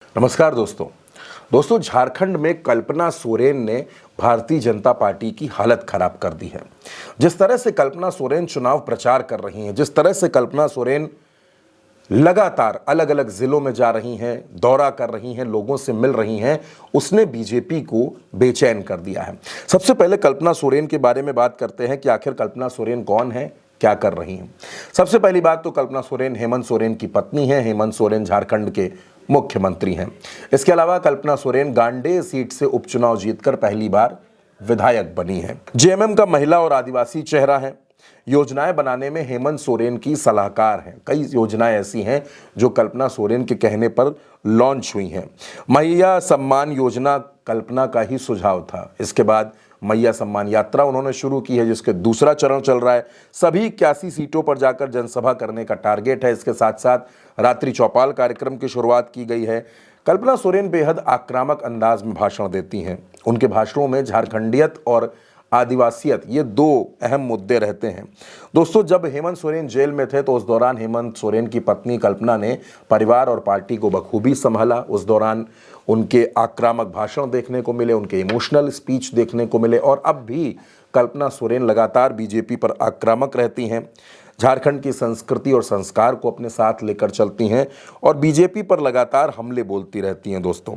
नमस्कार दोस्तों झारखंड में कल्पना सोरेन ने भारतीय जनता पार्टी की हालत खराब कर दी है। जिस तरह से कल्पना सोरेन चुनाव प्रचार कर रही हैं, जिस तरह से कल्पना सोरेन लगातार अलग अलग जिलों में जा रही हैं, दौरा कर रही हैं, लोगों से मिल रही हैं, उसने बीजेपी को बेचैन कर दिया है। सबसे पहले कल्पना सोरेन के बारे में बात करते हैं कि आखिर कल्पना सोरेन कौन है, क्या कर रही हैं। सबसे पहली बात तो कल्पना सोरेन हेमंत सोरेन की पत्नी है। हेमंत सोरेन झारखंड के मुख्यमंत्री हैं। इसके अलावा कल्पना सोरेन गांडेय सीट से उपचुनाव जीतकर पहली बार विधायक बनी है। जेएमएम का महिला और आदिवासी चेहरा है। योजनाएं बनाने में हेमंत सोरेन की सलाहकार हैं। कई योजनाएं ऐसी हैं जो कल्पना सोरेन के कहने पर लॉन्च हुई हैं। मैया सम्मान योजना कल्पना का ही सुझाव था। इसके बाद मैया सम्मान यात्रा उन्होंने शुरू की है, जिसके दूसरा चरण चल रहा है। सभी 81 सीटों पर जाकर जनसभा करने का टारगेट है। इसके साथ साथ रात्रि चौपाल कार्यक्रम की शुरुआत की गई है। कल्पना सोरेन बेहद आक्रामक अंदाज में भाषण देती हैं। उनके भाषणों में झारखंडियत और आदिवासियत ये दो अहम मुद्दे रहते हैं। दोस्तों, जब हेमंत सोरेन जेल में थे तो उस दौरान हेमंत सोरेन की पत्नी कल्पना ने परिवार और पार्टी को बखूबी संभाला। उस दौरान उनके आक्रामक भाषण देखने को मिले, उनके इमोशनल स्पीच देखने को मिले और अब भी कल्पना सोरेन लगातार बीजेपी पर आक्रामक रहती हैं। झारखंड की संस्कृति और संस्कार को अपने साथ लेकर चलती हैं और बीजेपी पर लगातार हमले बोलती रहती हैं। दोस्तों,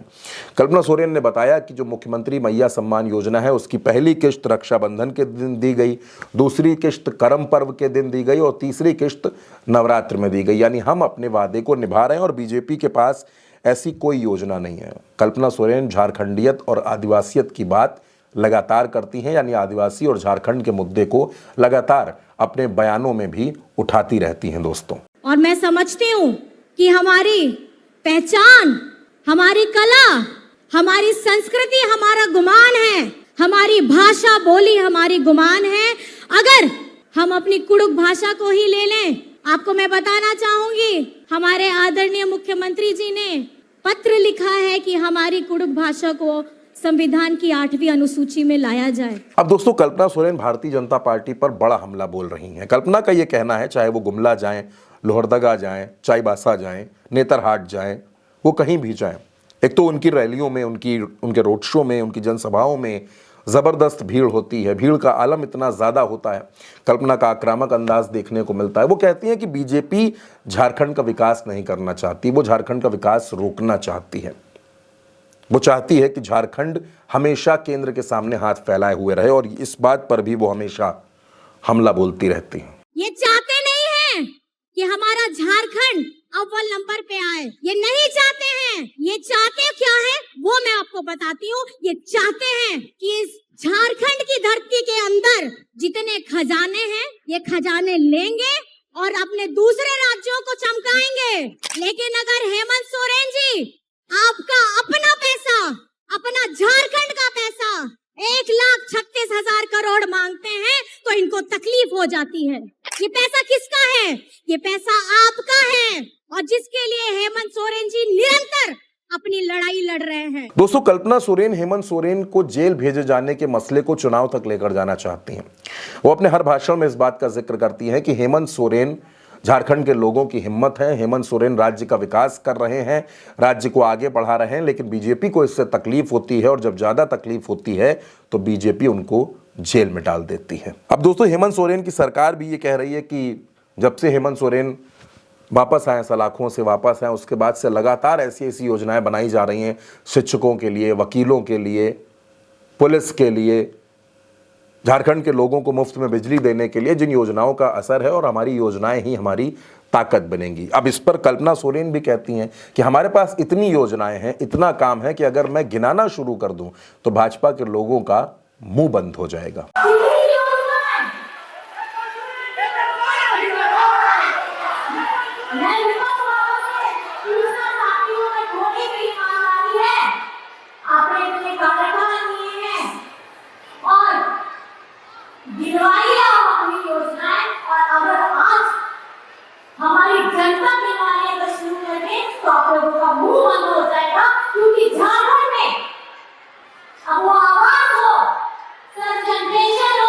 कल्पना सोरेन ने बताया कि जो मुख्यमंत्री मैया सम्मान योजना है उसकी पहली किश्त रक्षाबंधन के दिन दी गई, दूसरी किश्त करम पर्व के दिन दी गई और तीसरी किश्त नवरात्र में दी गई। यानी हम अपने वादे को निभा रहे हैं और बीजेपी के पास ऐसी कोई योजना नहीं है। कल्पना सोरेन झारखंडियत और आदिवासियत की बात लगातार करती हैं, यानी आदिवासी और झारखंड के मुद्दे को लगातार अपने बयानों में भी उठाती रहती हैं। दोस्तों, और मैं समझती हूँ कि हमारी पहचान, हमारी कला, हमारी संस्कृति हमारा गुमान है, हमारी भाषा बोली हमारी गुमान है। अगर हम अपनी कुड़ुक भाषा को ही ले लें, आपको मैं बताना चाहूंगी, हमारे आदरणीय मुख्यमंत्री जी ने पत्र लिखा है कि हमारी कुड़ुक भाषा को संविधान की 8वीं अनुसूची में लाया जाए। अब दोस्तों, कल्पना सोरेन भारतीय जनता पार्टी पर बड़ा हमला बोल रही हैं। कल्पना का ये कहना है, चाहे वो गुमला जाएं, लोहरदगा जाएं, चाईबासा जाएं, नेतरहाट जाएं, वो कहीं भी जाएं, एक तो उनकी रैलियों में, उनके रोड शो में, उनकी जनसभाओं में ज़बरदस्त भीड़ होती है। भीड़ का आलम इतना ज़्यादा होता है, कल्पना का आक्रामक अंदाज देखने को मिलता है। वो कहती हैं कि बीजेपी झारखंड का विकास नहीं करना चाहती, वो झारखंड का विकास रोकना चाहती है। वो चाहती है कि झारखंड हमेशा केंद्र के सामने हाथ फैलाए हुए रहे और इस बात पर भी वो हमेशा हमला बोलती रहती हैं। ये चाहते नहीं हैं कि हमारा झारखंड अव्वल नंबर पे आए, ये नहीं चाहते हैं। ये चाहते क्या है वो मैं आपको बताती हूँ। ये चाहते हैं कि इस झारखंड की धरती के अंदर जितने खजाने हैं ये खजाने लेंगे और अपने दूसरे राज्यों को चमकाएंगे। लेकिन अगर हेमंत सोरेन जी आपका अपना पैसा, अपना झारखंड का पैसा 1,36,000 करोड़ मांगते हैं तो इनको तकलीफ हो जाती है। ये पैसा किसका है? ये पैसा आपका है और जिसके लिए हेमंत सोरेन जी निरंतर अपनी लड़ाई लड़ रहे हैं। दोस्तों, कल्पना सोरेन हेमंत सोरेन को जेल भेजे जाने के मसले को चुनाव तक लेकर जाना चाहती हैं। वो अपने हर भाषण में इस बात का जिक्र करती हैं कि हेमंत सोरेन झारखंड के लोगों की हिम्मत है। हेमंत सोरेन राज्य का विकास कर रहे हैं, राज्य को आगे बढ़ा रहे हैं, लेकिन बीजेपी को इससे तकलीफ होती है और जब ज्यादा तकलीफ होती है तो बीजेपी उनको जेल में डाल देती है। अब दोस्तों, हेमंत सोरेन की सरकार भी ये कह रही है कि जब से हेमंत सोरेन वापस आए, सलाखों से वापस आए, उसके बाद से लगातार ऐसी ऐसी योजनाएं बनाई जा रही हैं शिक्षकों के लिए, वकीलों के लिए, पुलिस के लिए, झारखंड के लोगों को मुफ्त में बिजली देने के लिए, जिन योजनाओं का असर है और हमारी योजनाएं ही हमारी ताकत बनेंगी। अब इस पर कल्पना सोरेन भी कहती हैं कि हमारे पास इतनी योजनाएं हैं, इतना काम है कि अगर मैं गिनाना शुरू कर दूं तो भाजपा के लोगों का मुंह बंद हो जाएगा। हमारी जनता के बारे में शुरू करके तो आप लोगों का मुंह बंद हो जाएगा, क्योंकि झारखंड में अब वो आवाज हो, सर जनरेशन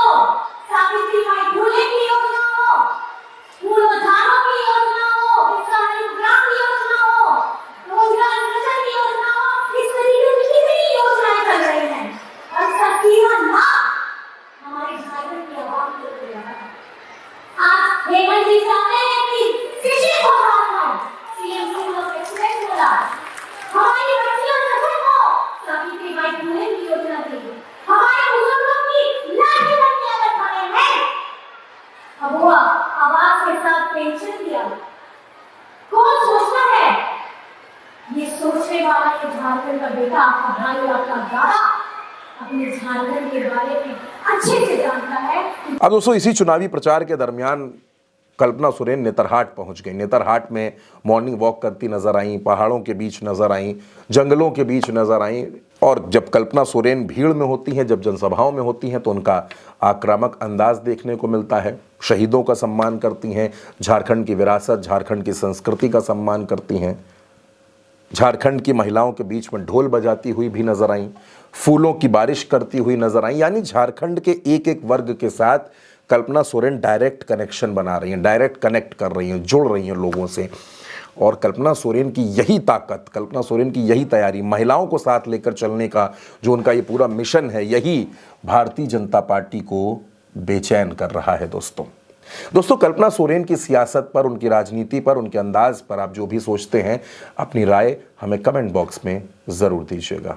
हमारी बच्चियों बहनों को सावित्रीबाई फुले की योजना थी, हमारे बुजुर्गों की लाठी बनके अगर खड़े हैं। अब हुआ आवाज के साथ पेंशन दिया, कौन सोचता है? ये सोचने वाला ये झारखंड का बेटा, आपका भाई, आपका दादा अपने झारखंड के बारे में अच्छे से जानता है। अब दोस्तों इसी चुनावी प्रचार के दरमियान कल्पना सोरेन नेतरहाट पहुंच गई। नेतरहाट में मॉर्निंग वॉक करती नजर आई, पहाड़ों के बीच नजर आई, जंगलों के बीच नजर आई। और जब कल्पना सोरेन भीड़ में होती हैं, जब जनसभाओं में होती हैं, तो उनका आक्रामक अंदाज देखने को मिलता है। शहीदों का सम्मान करती हैं, झारखंड की विरासत, झारखंड की संस्कृति का सम्मान करती हैं। झारखंड की महिलाओं के बीच में ढोल बजाती हुई भी नजर आई, फूलों की बारिश करती हुई नजर आई। यानी झारखंड के एक एक वर्ग के साथ कल्पना सोरेन डायरेक्ट कनेक्शन बना रही हैं, डायरेक्ट कनेक्ट कर रही हैं, जुड़ रही हैं लोगों से। और कल्पना सोरेन की यही ताकत, कल्पना सोरेन की यही तैयारी, महिलाओं को साथ लेकर चलने का जो उनका ये पूरा मिशन है, यही भारतीय जनता पार्टी को बेचैन कर रहा है। दोस्तों कल्पना सोरेन की सियासत पर, उनकी राजनीति पर, उनके अंदाज पर आप जो भी सोचते हैं, अपनी राय हमें कमेंट बॉक्स में ज़रूर दीजिएगा।